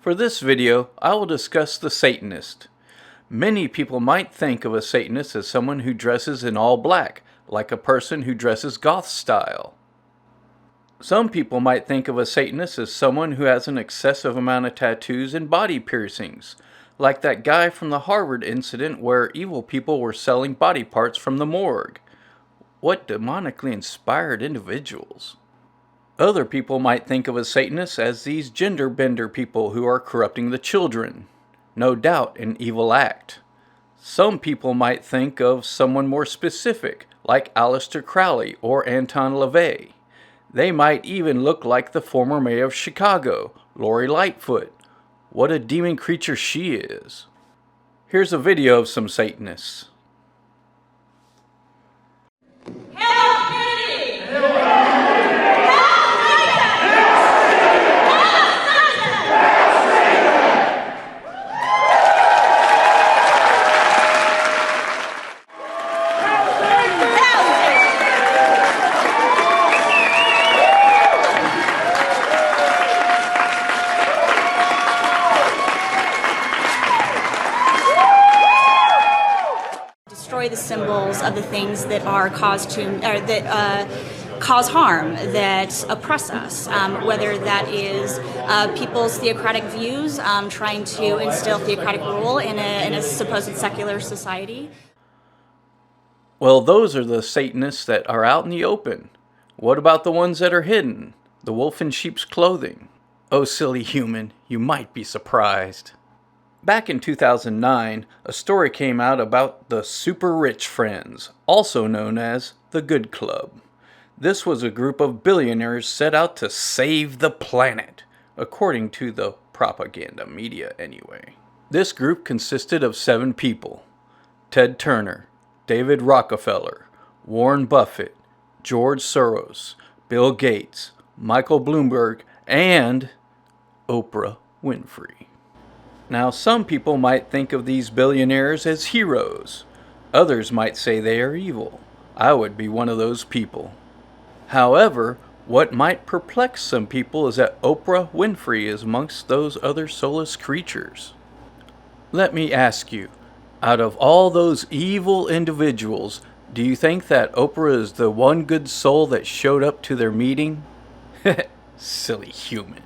For this video, I will discuss the Satanist. Many people might think of a Satanist as someone who dresses in all black, like a person who dresses goth style. Some people might think of a Satanist as someone who has an excessive amount of tattoos and body piercings, like that guy from the Harvard incident where evil people were selling body parts from the morgue. What demonically inspired individuals. Other people might think of a Satanist as these gender bender people who are corrupting the children. No doubt an evil act. Some people might think of someone more specific, like Aleister Crowley or Anton LaVey. They might even look like the former mayor of Chicago, Lori Lightfoot. What a demon creature she is. Here's a video of some Satanists. Destroy the symbols of the things that are cause harm, that oppress us, whether that is people's theocratic views, trying to instill theocratic rule in a supposed secular society. Well, those are the Satanists that are out in the open. What about the ones that are hidden? The wolf in sheep's clothing. Oh, silly human, you might be surprised. Back in 2009, a story came out about the Super Rich Friends, also known as the Good Club. This was a group of billionaires set out to save the planet, according to the propaganda media anyway. This group consisted of 7 people: Ted Turner, David Rockefeller, Warren Buffett, George Soros, Bill Gates, Michael Bloomberg, and Oprah Winfrey. Now, some people might think of these billionaires as heroes. Others might say they are evil. I would be one of those people. However, what might perplex some people is that Oprah Winfrey is amongst those other soulless creatures. Let me ask you, out of all those evil individuals, do you think that Oprah is the one good soul that showed up to their meeting? Silly human.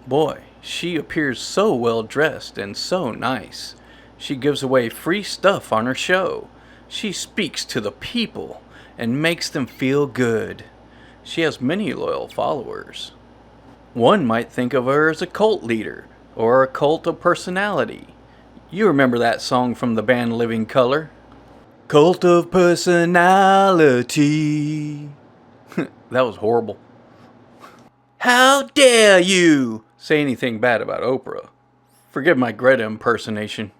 Boy, she appears so well dressed and so nice. She gives away free stuff on her show. She speaks to the people and makes them feel good. She has many loyal followers. One might think of her as a cult leader or a cult of personality. You remember that song from the band Living Colour? Cult of personality. That was horrible. How dare you say anything bad about Oprah. Forgive my Greta impersonation.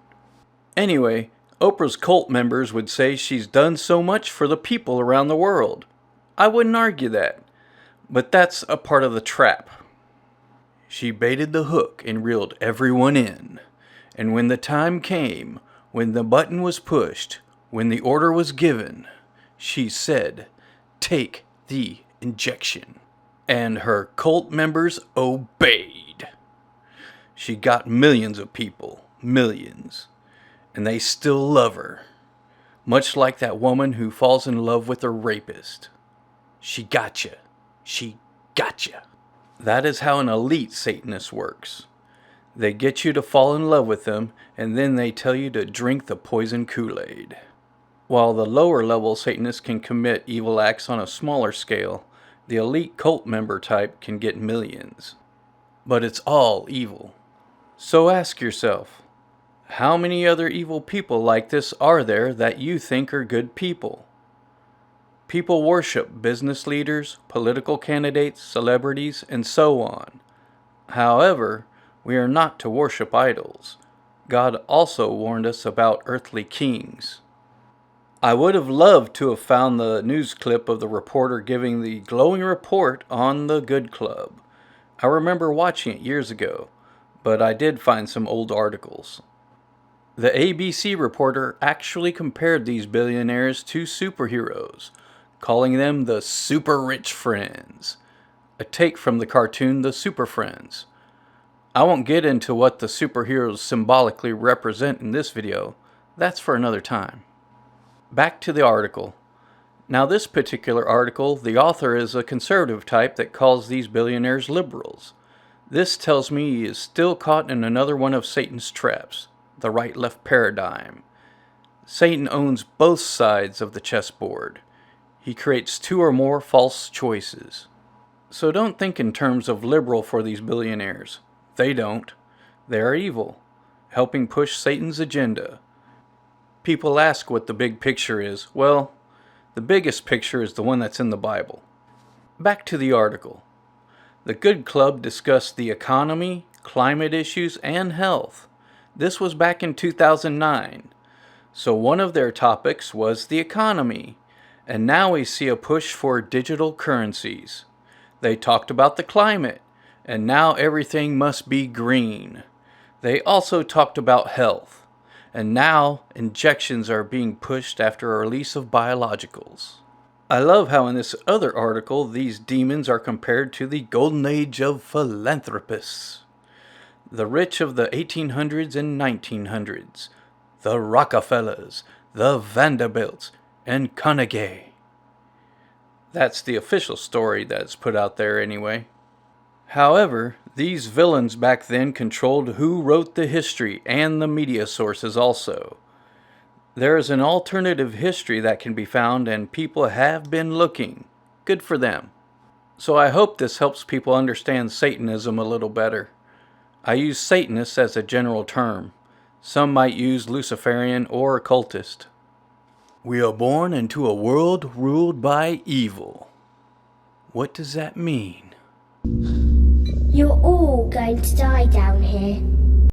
Anyway, Oprah's cult members would say she's done so much for the people around the world. I wouldn't argue that, but that's a part of the trap. She baited the hook and reeled everyone in. And when the time came, when the button was pushed, when the order was given, she said, "Take the injection." And her cult members obeyed. She got millions of people, millions, and they still love her. Much like that woman who falls in love with her rapist. She gotcha. She gotcha. That is how an elite Satanist works. They get you to fall in love with them, and then they tell you to drink the poison Kool-Aid. While the lower level Satanists can commit evil acts on a smaller scale, the elite cult member type can get millions. But it's all evil. So ask yourself, how many other evil people like this are there that you think are good people? People worship business leaders, political candidates, celebrities, and so on. However, we are not to worship idols. God also warned us about earthly kings. I would have loved to have found the news clip of the reporter giving the glowing report on the Good Club. I remember watching it years ago, but I did find some old articles. The ABC reporter actually compared these billionaires to superheroes, calling them the Super Rich Friends, a take from the cartoon The Super Friends. I won't get into what the superheroes symbolically represent in this video. That's for another time. Back to the article. Now this particular article, the author is a conservative type that calls these billionaires liberals. This tells me he is still caught in another one of Satan's traps, the right-left paradigm. Satan owns both sides of the chessboard. He creates two or more false choices. So don't think in terms of liberal for these billionaires. They don't. They are evil, helping push Satan's agenda. People ask what the big picture is. Well, the biggest picture is the one that's in the Bible. Back to the article. The Good Club discussed the economy, climate issues, and health. This was back in 2009. So one of their topics was the economy. And now we see a push for digital currencies. They talked about the climate, and now everything must be green. They also talked about health, and now injections are being pushed after a release of biologicals. I love how in this other article these demons are compared to the golden age of philanthropists. The rich of the 1800s and 1900s, the Rockefellers, the Vanderbilts, and Carnegie. That's the official story that's put out there anyway. However, these villains back then controlled who wrote the history and the media sources also. There is an alternative history that can be found and people have been looking. Good for them. So I hope this helps people understand Satanism a little better. I use Satanist as a general term. Some might use Luciferian or occultist. We are born into a world ruled by evil. What does that mean? You're all going to die down here.